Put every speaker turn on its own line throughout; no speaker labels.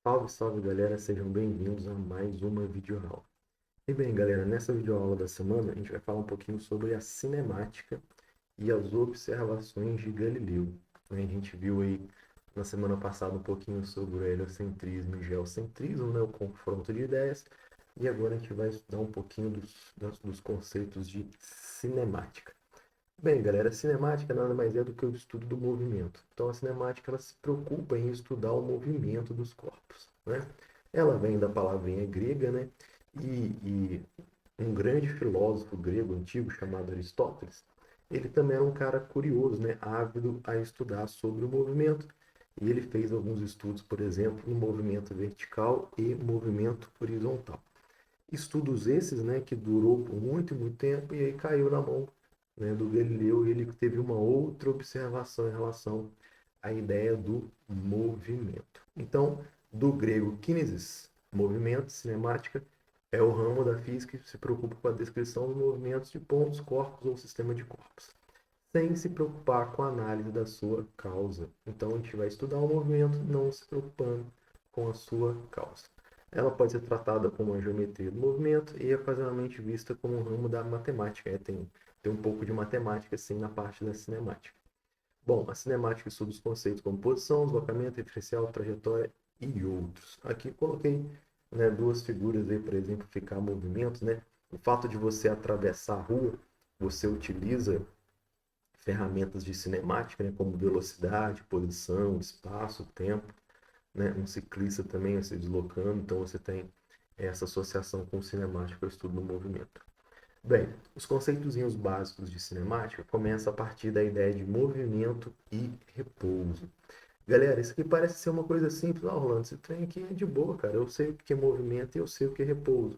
Salve, salve galera, sejam bem-vindos a mais uma videoaula. E bem, galera, nessa videoaula da semana a gente vai falar um pouquinho sobre a cinemática e as observações de Galileu. A gente viu aí na semana passada um pouquinho sobre o heliocentrismo e geocentrismo, né, o confronto de ideias, e agora a gente vai estudar um pouquinho dos conceitos de cinemática. Bem, galera, a cinemática nada mais é do que o estudo do movimento. Então, a cinemática ela se preocupa em estudar o movimento dos corpos, né? Ela vem da palavrinha grega, né? E um grande filósofo grego antigo chamado Aristóteles, ele também era um cara curioso, né? Ávido a estudar sobre o movimento. E ele fez alguns estudos, por exemplo, no movimento vertical e movimento horizontal. Estudos esses, né, que durou por muito, muito tempo e aí caiu na mão, né, do Galileu e ele teve uma outra observação em relação à ideia do movimento. Então, do grego kinesis, movimento, cinemática, é o ramo da física que se preocupa com a descrição dos movimentos de pontos, corpos ou sistema de corpos, sem se preocupar com a análise da sua causa. Então, a gente vai estudar o movimento não se preocupando com a sua causa. Ela pode ser tratada como a geometria do movimento e ocasionalmente vista como um ramo da matemática. Tem um pouco de matemática, sim, na parte da cinemática. Bom, a cinemática estuda os conceitos como posição, deslocamento, referencial, trajetória e outros. Aqui eu coloquei, né, duas figuras aí para exemplificar movimentos, né? O fato de você atravessar a rua, você utiliza ferramentas de cinemática, né, como velocidade, posição, espaço, tempo, né? Um ciclista também se deslocando, então você tem essa associação com cinemática, o estudo do movimento. Bem, os conceitozinhos básicos de cinemática começam a partir da ideia de movimento e repouso. Galera, isso aqui parece ser uma coisa simples. Ah, Orlando, esse trem aqui é de boa, cara. Eu sei o que é movimento e eu sei o que é repouso.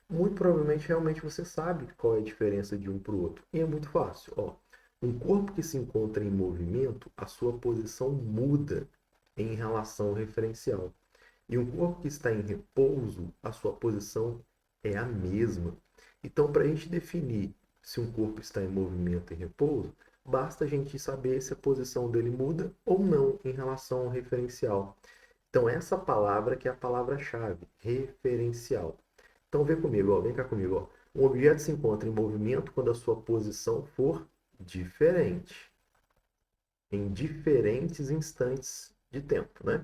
Muito provavelmente, realmente, você sabe qual é a diferença de um para o outro. E é muito fácil. Ó, um corpo que se encontra em movimento, a sua posição muda em relação ao referencial. E um corpo que está em repouso, a sua posição é a mesma. Então, para a gente definir se um corpo está em movimento e repouso, basta a gente saber se a posição dele muda ou não em relação ao referencial. Então, essa palavra que é a palavra-chave, referencial. Então, vem comigo, ó, vem cá comigo. Ó. Um objeto se encontra em movimento quando a sua posição for diferente, em diferentes instantes de tempo, né?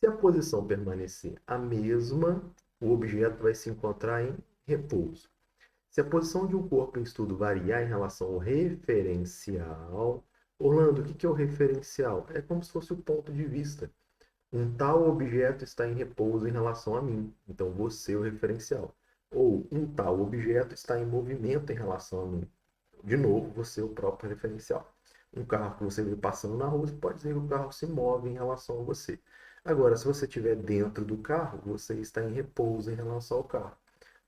Se a posição permanecer a mesma, o objeto vai se encontrar em repouso. Se a posição de um corpo em estudo variar em relação ao referencial, Orlando, o que é o referencial? É como se fosse o ponto de vista. Um tal objeto está em repouso em relação a mim, então você é o referencial. Ou um tal objeto está em movimento em relação a mim, de novo, você é o próprio referencial. Um carro que você vê passando na rua, você pode dizer que o carro se move em relação a você. Agora, se você estiver dentro do carro, você está em repouso em relação ao carro,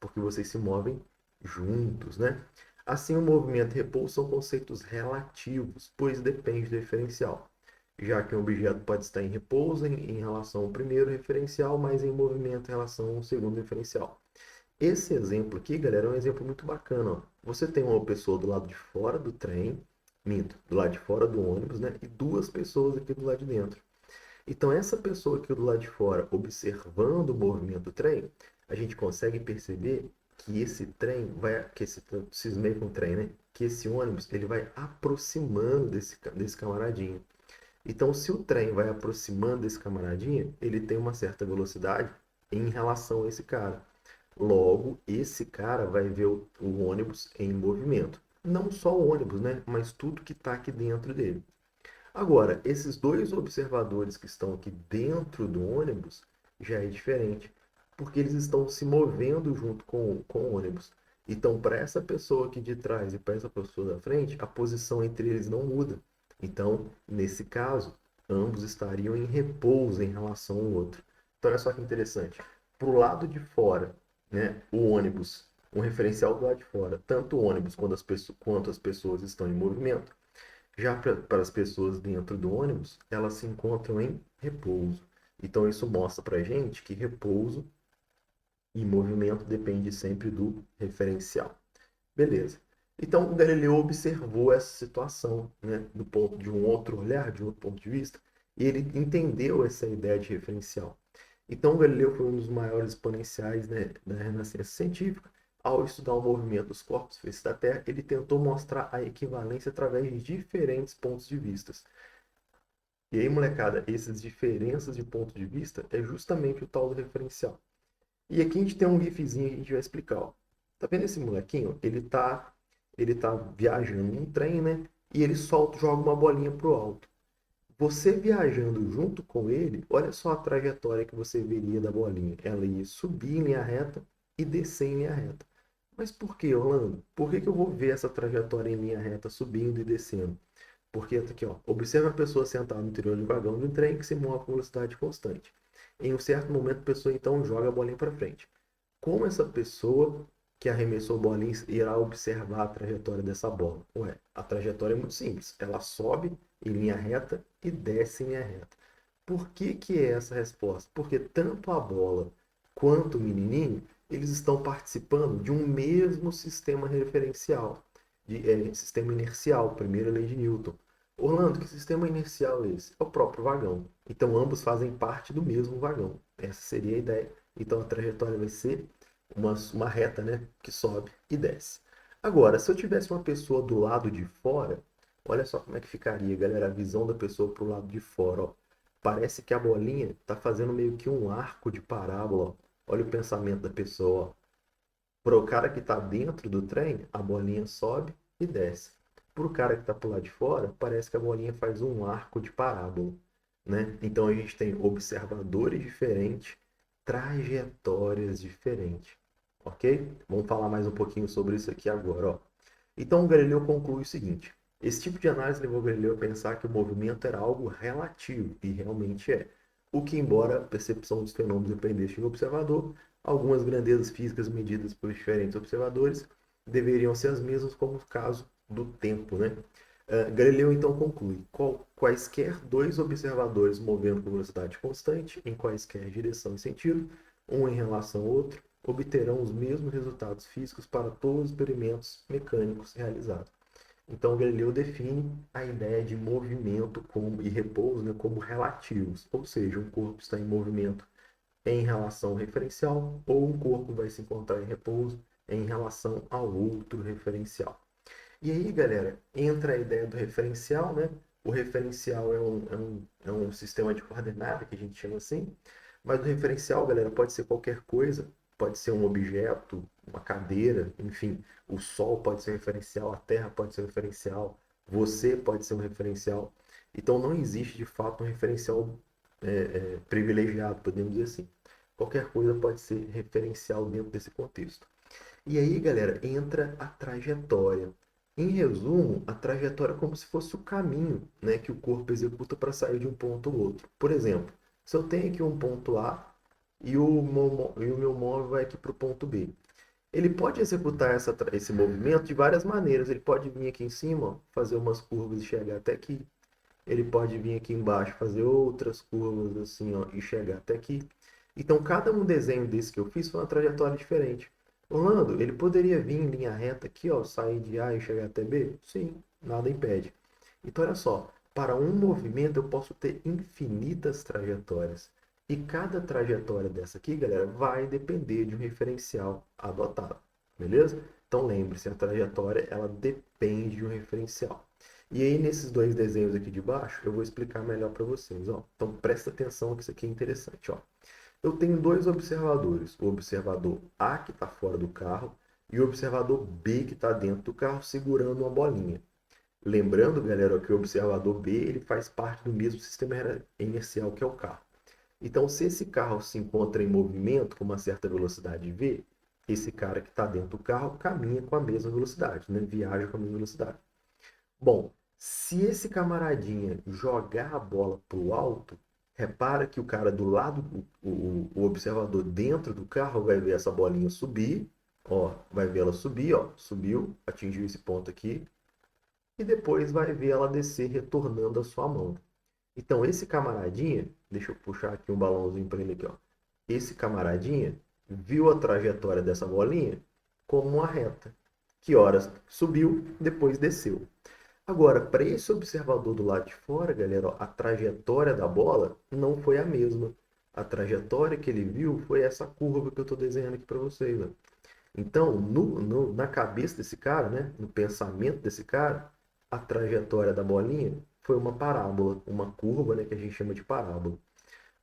porque vocês se movem juntos, né? Assim, o movimento e repouso são conceitos relativos, pois depende do referencial, já que um objeto pode estar em repouso em relação ao primeiro referencial, mas em movimento em relação ao segundo referencial. Esse exemplo aqui, galera, é um exemplo muito bacana. Ó. Você tem uma pessoa do lado de fora do trem, minto, do lado de fora do ônibus, né? E duas pessoas aqui do lado de dentro. Então, essa pessoa aqui do lado de fora, observando o movimento do trem, a gente consegue perceber que esse trem vai, que esse, cismei com o trem, né? Que esse ônibus, ele vai aproximando desse camaradinho. Então, se o trem vai aproximando desse camaradinha, ele tem uma certa velocidade em relação a esse cara. Logo, esse cara vai ver o ônibus em movimento. Não só o ônibus, né? Mas tudo que está aqui dentro dele. Agora, esses dois observadores que estão aqui dentro do ônibus já é diferente, porque eles estão se movendo junto com o ônibus. Então, para essa pessoa aqui de trás e para essa pessoa da frente, a posição entre eles não muda. Então, nesse caso, ambos estariam em repouso em relação ao outro. Então, olha só que interessante. Para o lado de fora, né, o ônibus, um referencial do lado de fora, tanto o ônibus quanto as pessoas estão em movimento. Já para as pessoas dentro do ônibus, elas se encontram em repouso. Então, isso mostra para a gente que repouso e movimento depende sempre do referencial. Beleza. Então, o Galileu observou essa situação, né, do ponto de um outro olhar, de um outro ponto de vista, e ele entendeu essa ideia de referencial. Então, Galileu foi um dos maiores exponenciais, né, da Renascença científica. Ao estudar o movimento dos corpos celestes da Terra, ele tentou mostrar a equivalência através de diferentes pontos de vista. E aí, molecada, essas diferenças de ponto de vista é justamente o tal do referencial. E aqui a gente tem um gifzinho que a gente vai explicar, ó. Tá vendo esse molequinho? Ele tá viajando num trem, né? E ele joga uma bolinha pro alto. Você viajando junto com ele, olha só a trajetória que você veria da bolinha. Ela ia subir em linha reta e descer em linha reta. Mas por que, Orlando? Por que eu vou ver essa trajetória em linha reta subindo e descendo? Porque tá aqui, ó, observa a pessoa sentada no interior de um vagão de um trem que se move com velocidade constante. Em um certo momento, a pessoa então joga a bolinha para frente. Como essa pessoa que arremessou a bolinha irá observar a trajetória dessa bola? Ué, a trajetória é muito simples. Ela sobe em linha reta e desce em linha reta. Por que que é essa resposta? Porque tanto a bola quanto o menininho, eles estão participando de um mesmo sistema referencial, sistema inercial, primeira lei de Newton. Orlando, que sistema inercial é esse? É o próprio vagão. Então, ambos fazem parte do mesmo vagão. Essa seria a ideia. Então, a trajetória vai ser uma reta, né, que sobe e desce. Agora, se eu tivesse uma pessoa do lado de fora, olha só como é que ficaria, galera, a visão da pessoa para o lado de fora, ó. Parece que a bolinha está fazendo meio que um arco de parábola, ó. Olha o pensamento da pessoa, ó. Para o cara que está dentro do trem, a bolinha sobe e desce. Para o cara que está por lá de fora, parece que a bolinha faz um arco de parábola, né? Então a gente tem observadores diferentes, trajetórias diferentes, ok? Vamos falar mais um pouquinho sobre isso aqui agora, ó. Então o Galileu conclui o seguinte: esse tipo de análise levou Galileu a pensar que o movimento era algo relativo, e realmente é. O que, embora a percepção dos fenômenos dependesse do observador, algumas grandezas físicas medidas por diferentes observadores deveriam ser as mesmas, como o caso do tempo, né? Galileu então conclui: quaisquer dois observadores movendo com velocidade constante, em quaisquer direção e sentido, um em relação ao outro, obterão os mesmos resultados físicos para todos os experimentos mecânicos realizados. Então, Galileu define a ideia de movimento e repouso, né, como relativos, ou seja, um corpo está em movimento em relação ao referencial, ou um corpo vai se encontrar em repouso em relação ao outro referencial. E aí, galera, entra a ideia do referencial, né? O referencial é um sistema de coordenada, que a gente chama assim, mas o referencial, galera, pode ser qualquer coisa, pode ser um objeto, uma cadeira, enfim, o Sol pode ser um referencial, a Terra pode ser um referencial, você pode ser um referencial. Então não existe de fato um referencial privilegiado, podemos dizer assim. Qualquer coisa pode ser referencial dentro desse contexto. E aí, galera, entra a trajetória. Em resumo, a trajetória é como se fosse o caminho, né, que o corpo executa para sair de um ponto ao outro. Por exemplo, se eu tenho aqui um ponto A e o meu móvel vai aqui para o ponto B. Ele pode executar esse movimento de várias maneiras. Ele pode vir aqui em cima, ó, fazer umas curvas e chegar até aqui. Ele pode vir aqui embaixo, fazer outras curvas assim, ó, e chegar até aqui. Então, cada um desenho desse que eu fiz foi uma trajetória diferente. Orlando, ele poderia vir em linha reta aqui, ó, sair de A e chegar até B? Sim, nada impede. Então, olha só, para um movimento eu posso ter infinitas trajetórias. E cada trajetória dessa aqui, galera, vai depender de um referencial adotado, beleza? Então, lembre-se, a trajetória, ela depende de um referencial. E aí, nesses dois desenhos aqui de baixo, eu vou explicar melhor para vocês, ó. Então, presta atenção que isso aqui é interessante, ó. Eu tenho dois observadores, o observador A que está fora do carro e o observador B que está dentro do carro segurando uma bolinha. Lembrando, galera, que o observador B ele faz parte do mesmo sistema inercial que é o carro. Então, se esse carro se encontra em movimento com uma certa velocidade v, esse cara que está dentro do carro caminha com a mesma velocidade, né? Viaja com a mesma velocidade. Bom, se esse camaradinha jogar a bola para o alto, repara que o cara do lado, o observador dentro do carro vai ver essa bolinha subir, ó, vai ver ela subir, ó, subiu, atingiu esse ponto aqui, e depois vai ver ela descer, retornando a sua mão. Então, esse camaradinha, deixa eu puxar aqui um balãozinho para ele aqui, ó. Esse camaradinha viu a trajetória dessa bolinha como uma reta, que horas subiu, depois desceu. Agora, para esse observador do lado de fora, galera, ó, a trajetória da bola não foi a mesma. A trajetória que ele viu foi essa curva que eu estou desenhando aqui para vocês. Ó. Então, na cabeça desse cara, né, no pensamento desse cara, a trajetória da bolinha foi uma parábola, uma curva, né, que a gente chama de parábola.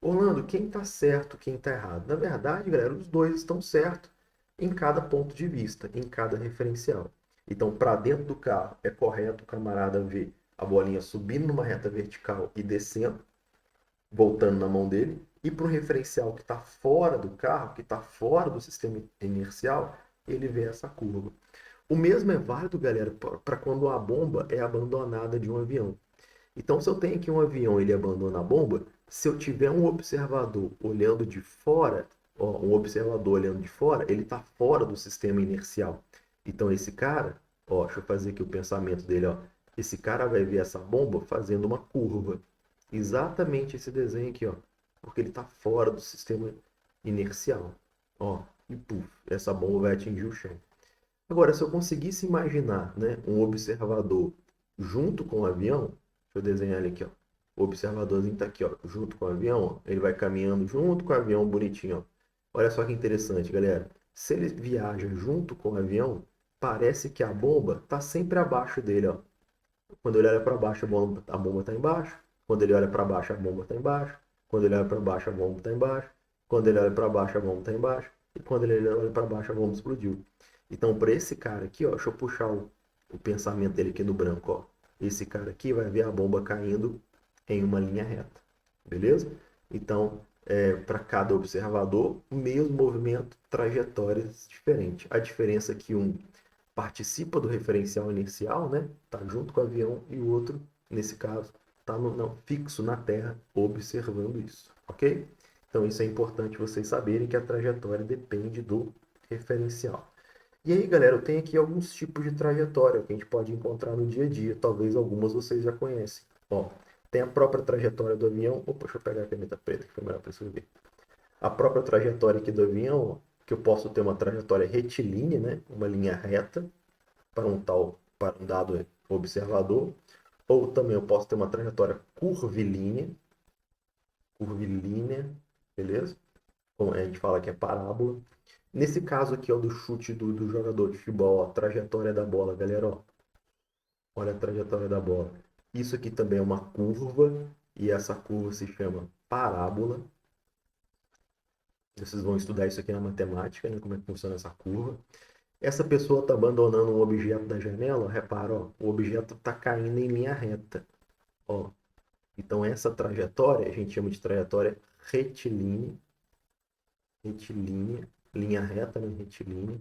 Orlando, quem está certo, quem está errado? Na verdade, galera, os dois estão certos em cada ponto de vista, em cada referencial. Então, para dentro do carro, é correto o camarada ver a bolinha subindo numa reta vertical e descendo, voltando na mão dele. E para o referencial que está fora do carro, que está fora do sistema inercial, ele vê essa curva. O mesmo é válido, galera, para quando a bomba é abandonada de um avião. Então, se eu tenho aqui um avião, ele abandona a bomba, se eu tiver um observador olhando de fora, ó, um observador olhando de fora, ele está fora do sistema inercial. Então, esse cara, ó, deixa eu fazer aqui o pensamento dele, ó. Esse cara vai ver essa bomba fazendo uma curva. Exatamente esse desenho aqui, ó, porque ele está fora do sistema inercial. Ó, e puf, essa bomba vai atingir o chão. Agora, se eu conseguisse imaginar, né, um observador junto com o avião, deixa eu desenhar ele aqui, ó. O observadorzinho está aqui, ó, junto com o avião, ó. Ele vai caminhando junto com o avião bonitinho, ó. Olha só que interessante, galera. Se ele viaja junto com o avião, parece que a bomba está sempre abaixo dele, ó. Quando ele olha para baixo, a bomba está embaixo. Quando ele olha para baixo, a bomba está embaixo. Quando ele olha para baixo, a bomba está embaixo. Quando ele olha para baixo, a bomba está embaixo. E quando ele olha para baixo, a bomba explodiu. Então, para esse cara aqui, ó, deixa eu puxar o pensamento dele aqui no branco, ó. Esse cara aqui vai ver a bomba caindo em uma linha reta, beleza? Então, para cada observador, o mesmo movimento, trajetórias diferentes. A diferença é que um participa do referencial inicial, né? Tá junto com o avião e o outro, nesse caso, tá fixo na Terra, observando isso, ok? Então, isso é importante vocês saberem que a trajetória depende do referencial. E aí, galera, eu tenho aqui alguns tipos de trajetória que a gente pode encontrar no dia a dia. Talvez algumas vocês já conhecem. Ó, tem a própria trajetória do avião. Opa, deixa eu pegar a caneta preta que foi melhor para escrever. A própria trajetória aqui do avião, ó, que eu posso ter uma trajetória retilínea, né? Uma linha reta para um dado observador. Ou também eu posso ter uma trajetória curvilínea, beleza? Como a gente fala que é parábola. Nesse caso aqui, ó, do chute do jogador de futebol, ó, a trajetória da bola, galera, ó. Olha a trajetória da bola. Isso aqui também é uma curva, e essa curva se chama parábola. Vocês vão estudar isso aqui na matemática, né, como é que funciona essa curva. Essa pessoa está abandonando um objeto da janela, ó, repara, ó, o objeto está caindo em linha reta. Ó. Então, essa trajetória, a gente chama de trajetória retilínea, linha reta, né, retilínea.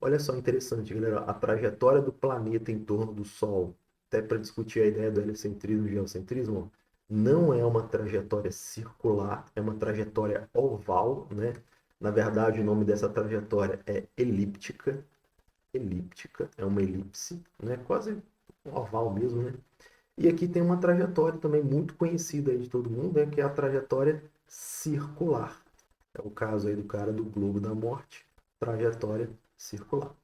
Olha só, interessante, galera. A trajetória do planeta em torno do Sol, até para discutir a ideia do heliocentrismo e geocentrismo, não é uma trajetória circular, é uma trajetória oval, né? Na verdade, o nome dessa trajetória é elíptica. Elíptica, é uma elipse, né? Quase um oval mesmo, né? E aqui tem uma trajetória também muito conhecida aí de todo mundo, né? Que é a trajetória circular. É o caso aí do cara do Globo da Morte, trajetória circular.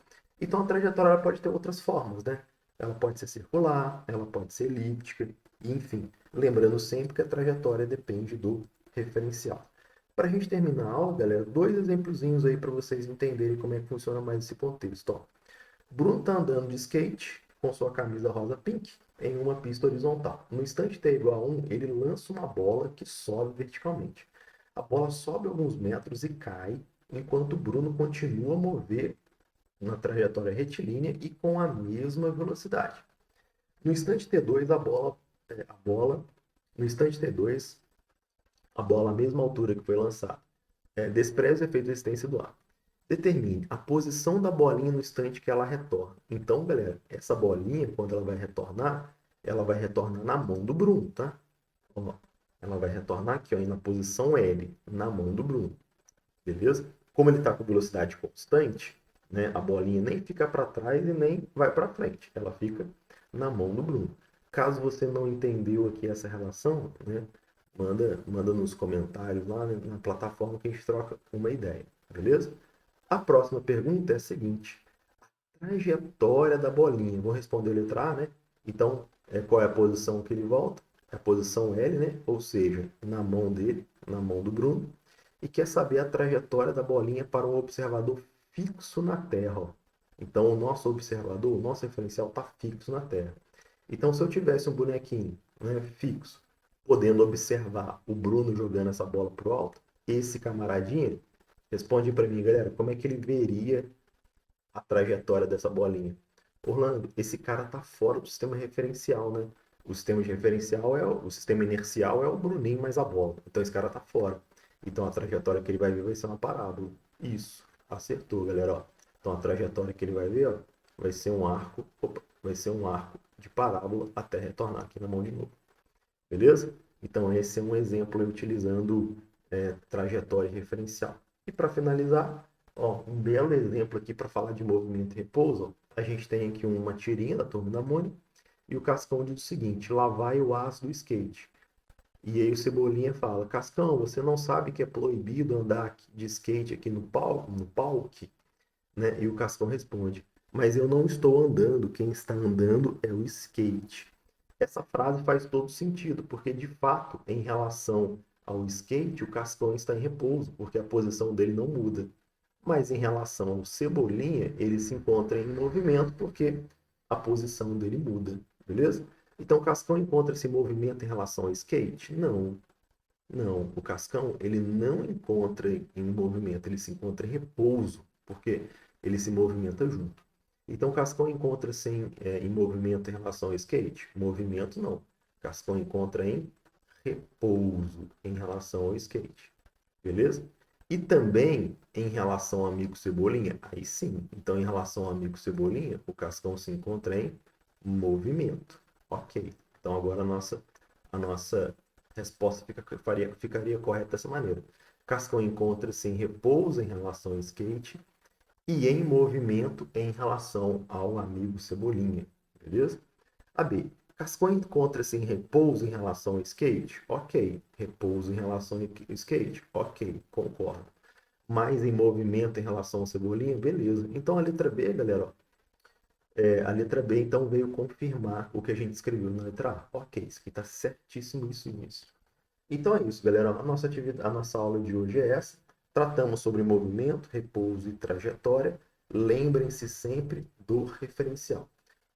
Então a trajetória ela pode ter outras formas, né? Ela pode ser circular, ela pode ser elíptica, enfim. Lembrando sempre que a trajetória depende do referencial. Para a gente terminar a aula, galera, dois exemplozinhos aí para vocês entenderem como é que funciona mais esse contexto. Ó. Bruno está andando de skate com sua camisa rosa pink em uma pista horizontal. No instante t igual a 1, ele lança uma bola que sobe verticalmente. A bola sobe alguns metros e cai, enquanto Bruno continua a mover na trajetória retilínea e com a mesma velocidade. No instante T2, no instante T2, a bola à mesma altura que foi lançada. Despreze o efeito de resistência do ar. Determine a posição da bolinha no instante que ela retorna. Então, galera, essa bolinha, quando ela vai retornar na mão do Bruno, tá? Ó, ela vai retornar aqui, ó, na posição L, na mão do Bruno. Beleza? Como ele está com velocidade constante, né, a bolinha nem fica para trás e nem vai para frente. Ela fica na mão do Bruno. Caso você não entendeu aqui essa relação, né, manda nos comentários lá, né, na plataforma que a gente troca uma ideia. Beleza? A próxima pergunta é a seguinte. Trajetória da bolinha. Vou responder a letra A, né? Então, qual é a posição que ele volta? a posição L, né? Ou seja, na mão dele, na mão do Bruno, e quer saber a trajetória da bolinha para um observador fixo na Terra. Ó. Então, o nosso observador, o nosso referencial está fixo na Terra. Então, se eu tivesse um bonequinho, né, fixo, podendo observar o Bruno jogando essa bola para o alto, esse camaradinha, responde para mim, galera, como é que ele veria a trajetória dessa bolinha? Orlando, esse cara tá fora do sistema referencial, né? O sistema de referencial o sistema inercial é o Bruninho mais a bola. Então esse cara tá fora. Então a trajetória que ele vai ver vai ser uma parábola. Isso, acertou, galera, ó. Então a trajetória que ele vai ver, ó, vai ser um arco, vai ser um arco de parábola até retornar aqui na mão de novo. Beleza? Então esse é um exemplo utilizando trajetória referencial. E para finalizar, ó, um belo exemplo aqui para falar de movimento e repouso. Ó. A gente tem aqui uma tirinha da Turma da Mônica e o Cascão diz o seguinte: lá vai o aço do skate. E aí o Cebolinha fala: Cascão, você não sabe que é proibido andar de skate aqui no palco, né? E o Cascão responde: mas eu não estou andando, quem está andando é o skate. Essa frase faz todo sentido, porque de fato, em relação ao skate, o Cascão está em repouso, porque a posição dele não muda. Mas em relação ao Cebolinha, ele se encontra em movimento porque a posição dele muda, beleza? Então o Cascão encontra-se em movimento em relação ao skate? Não, não. O Cascão, ele não encontra em movimento, ele se encontra em repouso, porque ele se movimenta junto. Então o Cascão encontra-se em movimento em relação ao skate? Movimento não. O Cascão encontra em repouso em relação ao skate. Beleza? E também em relação ao amigo Cebolinha, aí sim. Então, em relação ao amigo Cebolinha, o Cascão se encontra em movimento. Ok. Então, agora a nossa resposta ficaria correta dessa maneira. Cascão encontra-se em repouso em relação ao skate e em movimento em relação ao amigo Cebolinha. Beleza? A B. Cascão encontra-se em repouso em relação ao skate? Ok. Repouso em relação ao skate? Ok, concordo. Mas em movimento em relação ao Cebolinha? Beleza. Então a letra B, galera, ó, a letra B então veio confirmar o que a gente escreveu na letra A. Ok, isso aqui está certíssimo, isso. Então é isso, galera. A nossa aula de hoje é essa. Tratamos sobre movimento, repouso e trajetória. Lembrem-se sempre do referencial.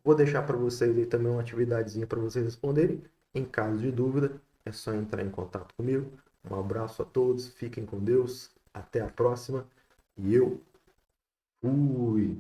Vou deixar para vocês aí também uma atividadezinha para vocês responderem. Em caso de dúvida, é só entrar em contato comigo. Um abraço a todos, fiquem com Deus, até a próxima e eu fui!